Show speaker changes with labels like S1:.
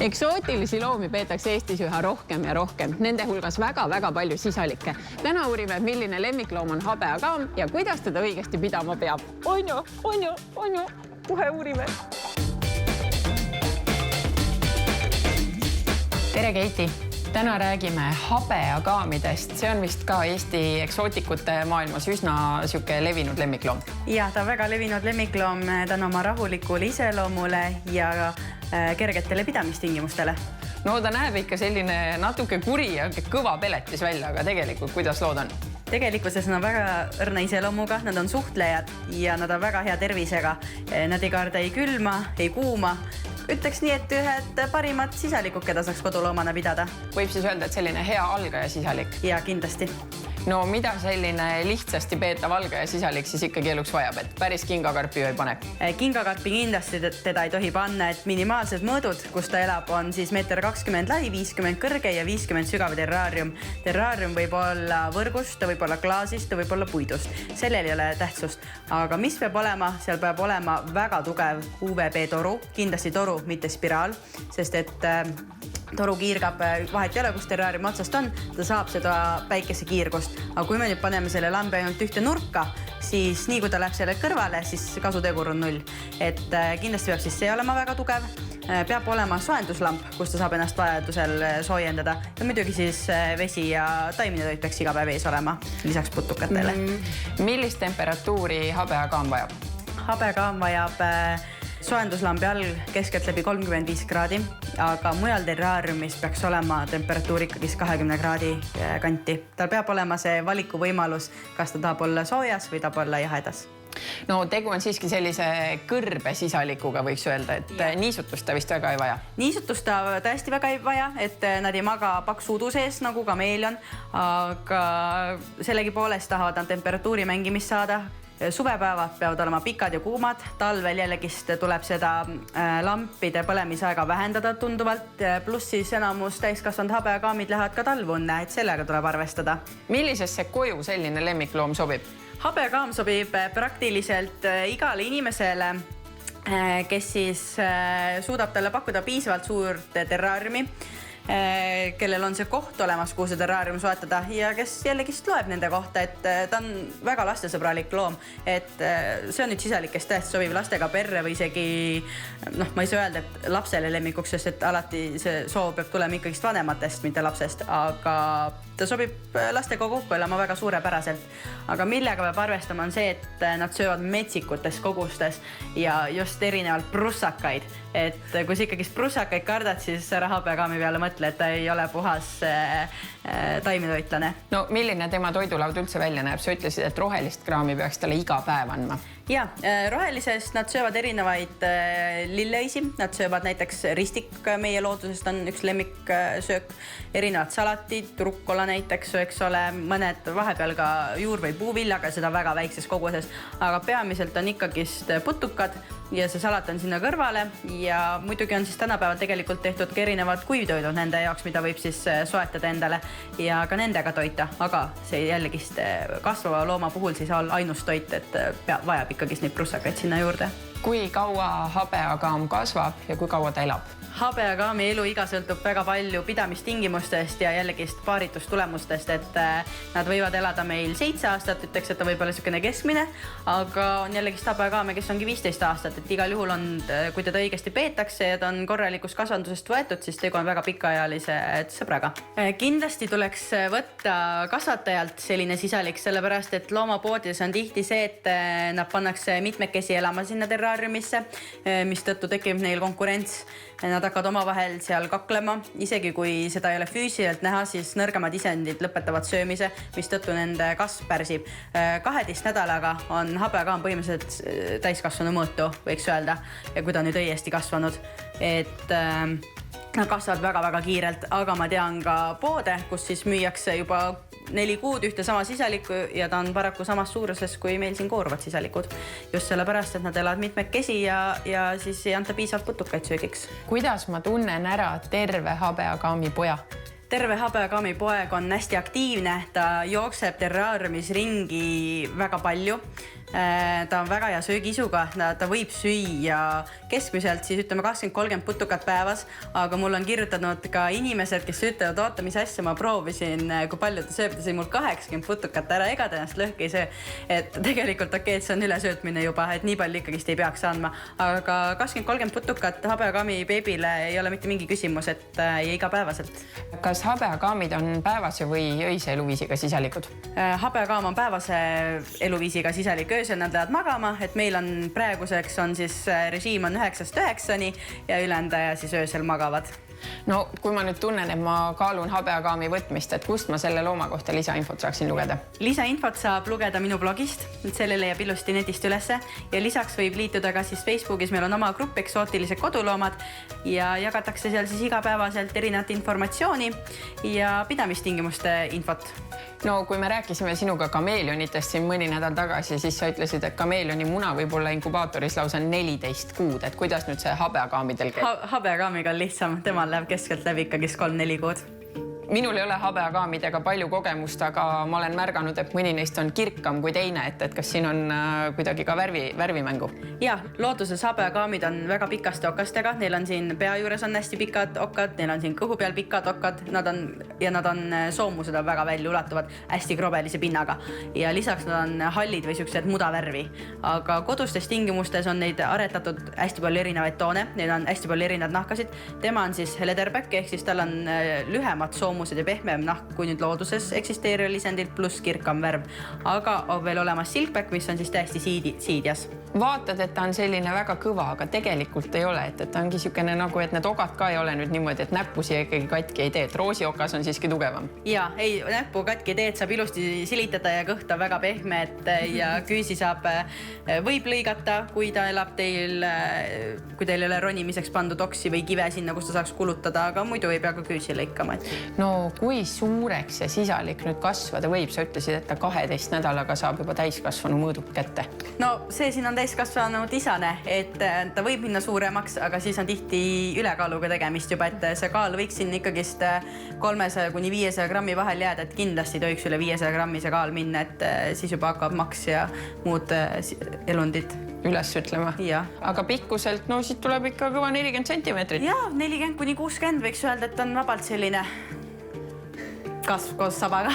S1: Eksootilisi loomi peetakse Eestis üha rohkem ja rohkem, nende hulgas väga-väga palju sisalikke. Täna uurime, milline lemmikloom on habeakaam ja kuidas teda õigesti pidama peab. On ju, kohe uurime. Tere, Keiti! Täna räägime habeakaamidest. See on vist ka Eesti eksootikute maailmas üsna levinud lemmikloom.
S2: Ja, ta on väga levinud lemmikloom tänu oma rahulikule iseloomule ja kergetele pidamistingimustele.
S1: No ta näeb ikka selline natuke kuri ja kõva peletis välja, aga tegelikult kuidas lood on?
S2: Tegelikkuses nad on väga õrna iseloomuga, nad on suhtlejad ja nad on väga hea tervisega. Nad ei karda ei külma, ei kuuma. Ütleks nii, et ühed parimad sisalikud, keda saaks koduloomana pidada.
S1: Võib siis öelda, et selline hea algaja sisalik?
S2: Ja, kindlasti.
S1: No mida selline lihtsasti peetav algaja sisalik siis ikkagi eluks vajab, et päris kingakarpi ju ei pane?
S2: Kingakarpi kindlasti teda ei tohi panna, et minimaalsed mõõdud, kus ta elab, on siis 1,20 m lai, 50 kõrge ja 50 sügav terraarium. Terraarium võib olla võrgust, ta võib olla klaasist, ta võib olla puidust. Sellel ei ole tähtsust. Aga mis peab olema? Seal peab olema väga tugev UVB-toru, kindlasti toru, mitte spiraal, sest et toru kiirgab, vahet ei ole, kus terraarium otsast on, ta saab seda päikese kiirgust. Aga kui me nüüd paneme selle lambi ainult ühte nurka, siis nii kui ta läheb selle kõrvale, siis kasutegur on 0. Et kindlasti peab siis see olema väga tugev. Peab olema soojenduslamp, kus ta saab ennast vajadusel soojendada. Ja muidugi siis vesi ja taimine peaks iga päev ees olema, lisaks putukatele.
S1: Millist temperatuuri habeakaam vajab?
S2: Habeakaam vajab soojenduslambi all keskelt läbi 35 kraadi, aga mujal terraariumis peaks olema temperatuur ikkagi 20 kraadi kanti. Tal peab olema see valiku võimalus, kas ta tahab olla soojas või tahab olla jahedas.
S1: No tegu on siiski sellise kõrbe sisalikuga, võiks öelda, et niisutust ta vist väga ei vaja.
S2: Niisutust ta täiesti väga ei vaja, et nad ei maga paksuudu sees, nagu kameelion, aga sellegi poolest tahavad nad temperatuuri mängimist saada. Suvepäevad peavad olema pikad ja kuumad, talvel jällegist tuleb seda lampide põlemisaega vähendada tunduvalt, pluss siis enamus täiskasvanud habeakaamid lähevad ka talvunne, et sellega tuleb arvestada.
S1: Millisesse koju selline lemmikloom sobib?
S2: Habeakaam sobib praktiliselt igale inimesele, kes siis suudab talle pakkuda piisavalt suurt terraariumi, kellel on see koht olemas, kuhu see terraarium soetada ja kes jällegist loeb nende kohta, et ta on väga lastesõbralik loom, et see on nüüd sisalik, kes tõesti sobib lastega perre või isegi, ma ei saa öelda, et lapsele lemmikuks, sest et alati see soov peab tulema ikkagi vanematest, mitte lapsest, aga ta sobib lastega kokku elama väga suurepäraselt. Aga millega peab arvestama on see, et nad söövad metsikutes kogustes ja just erinevalt prussakaid. Et kui sa ikkagi prussakaid kardad, siis ära habeakaami peale mõtle, et ta ei ole puhas taimetoitlane.
S1: No milline tema toidulaud üldse välja näeb? Sa ütlesid, et rohelist kraami peaks talle iga päev andma.
S2: Ja, rohelisest nad söövad erinevaid lilleisi. Nad söövad näiteks ristik meie loodusest on üks lemmiksöök, erinevad salatid, rukkola näiteks, eks ole, mõned vahepeal ka juur- või puuvillaga, seda väga väikses koguses, aga peamiselt on ikkagist putukad ja see salat on sinna kõrvale ja muidugi on siis tänapäeval tegelikult tehtud ka erinevad kuivtoidud nende jaoks, mida võib siis soetada endale ja ka nendega toita, aga see jällegist kasvava looma puhul siis on ainus toit, et vajab ikkagi neid prussakaid sinna juurde.
S1: Kui kaua habeakaam kasvab ja kui kaua ta elab?
S2: Habeakaami eluiga sõltub väga palju pidamistingimustest ja jällegist paaritustulemustest, et nad võivad elada meil 7 aastat, ütleks, et ta võib olla niisugune keskmine, aga on jällegist habeakaame, kes ongi 15 aastat, et igal juhul on, kui teda õigesti peetakse ja ta on korralikus kasvandusest võetud, siis tegu on väga pikaajalise sõbraga. Kindlasti tuleks võtta kasvatajalt selline sisalik, sellepärast, et loomapoodides on tihti see, et nad pannakse mitmekesi elama sinna terraariumisse, mis tõttu tekib neil konkurents. Nad hakkavad omavahel seal kaklema, isegi kui seda ei ole füüsiliselt näha, siis nõrgemad isendid lõpetavad söömise, mis tõttu nende kasv pärsib. 12 nädalaga on habeakaam põhimõtteliselt täiskasvanu mõõtu, võiks öelda, ja kui ta on nüüd õiesti kasvanud, et nad kasvavad väga-väga kiirelt, aga ma tean ka poode, kus siis müüakse juba 4 kuud ühte sama sisaliku ja ta on paraku samas suuruses, kui meil siin kooruvad sisalikud. Just sellepärast, et nad elavad mitmekesi ja siis ei anta piisavalt putukaid söögiks.
S1: Kuidas ma tunnen ära terve habeakaami poja?
S2: Terve habeakaami poeg on hästi aktiivne, ta jookseb terraariumis ringi väga palju. Ta on väga hea söögiisuga, ta võib süüa keskmiselt siis ütleme 20-30 putukat päevas, aga mul on kirjutanud ka inimesed, kes ütlevad, oota, mis asja ma proovisin, kui palju ta sööb, ta sõi mul 80 putukat ära, ega ta ennast lõhki ei söö. Et tegelikult okei, et see on ülesöötmine juba, et nii palju ikkagist ei peaks andma, aga 20-30 putukat habeakaami beebile ei ole mitte mingi küsimus, et igapäevaselt.
S3: Kas habeakaamid on päevase või öise eluviisiga sisalikud?
S2: Habeakaam on päevase eluviisiga sisalik, öösel nad lähevad magama, et meil on praeguseks on siis režiim on 9-9 ja ülejäänud siis öösel magavad.
S3: No kui ma nüüd tunnen, et ma kaalun habeakaami võtmist, et kust ma selle looma kohta lisainfot saaksin lugeda?
S2: Lisainfot saab lugeda minu blogist, selle leiab ilusti netist ülesse ja lisaks võib liituda ka siis Facebookis, meil on oma grupp Eksootilised koduloomad ja jagatakse seal siis igapäevaselt erinevat informatsiooni ja pidamistingimuste infot.
S3: No kui me rääkisime sinuga kameelionitest siin mõni nädal tagasi, siis sa ütlesid, et kameelioni muna võib olla inkubaatoris lausa 14 kuud, et kuidas nüüd see habeakaamidel käib?
S2: Habeakaamiga on lihtsam, temal läheb keskelt läbi ikkagi 3-4 kuud.
S3: Minul ei ole habeakaamidega palju kogemust, aga ma olen märganud, et mõni neist on kirkam kui teine, et kas siin on kuidagi ka värvimängu?
S2: Ja, looduses habeakaamid on väga pikaste okastega, neil on siin pea juures on hästi pikad okkad, neil on siin kõhu peal pikad okkad, nad on soomused on väga välja ulatuvad, hästi krobelise pinnaga ja lisaks nad on hallid või siuksed mudavärvi, aga kodustes tingimustes on neid aretatud hästi palju erinevaid toone, neil on hästi palju erinevaid nahkasid, tema on siis leatherback ehk siis tal on lühemad soomused ja pehmem nahk kui nüüd looduses eksisteerival lisandil pluss kirkam värv, aga on veel olemas silkback, mis on siis täiesti siidjas.
S3: Vaatad, et ta on selline väga kõva, aga tegelikult ei ole, et ta ongi niisugune nagu, et need ogad ka ei ole nüüd niimoodi, et näppusi ikkagi katki ei tee, et roosiokas on siiski tugevam.
S2: Ja, ei, näppu katki ei tee, et saab ilusti silitada ja kõht on väga pehme, ja küüsi saab, võib lõigata, kui ta elab teil, kui teil ei ole ronimiseks pandud oksi või kive sinna, kus ta saaks kulutada, aga muidu ei pea ka küüsi lõikama.
S3: No kui suureks see sisalik nüüd kasvada võib? Sa ütlesid, et ta 12 nädalaga saab juba täiskasvanu mõõduk kätte.
S2: No see siin on täiskasvanud isane, et ta võib minna suuremaks, aga siis on tihti ülekaaluga tegemist juba, et see kaal võiks siin ikkagist 300-500 grammi vahel jääda, et kindlasti tohiks üle 500 grammi see kaal minna, et siis juba hakkab maks ja muud elundid
S3: üles ütlema.
S2: Ja.
S3: Aga pikkuselt, no siit tuleb ikka kõva 40 centimeetrit.
S2: Ja, 40-60 võiks öelda, et on vabalt selline kasv koos sabaga.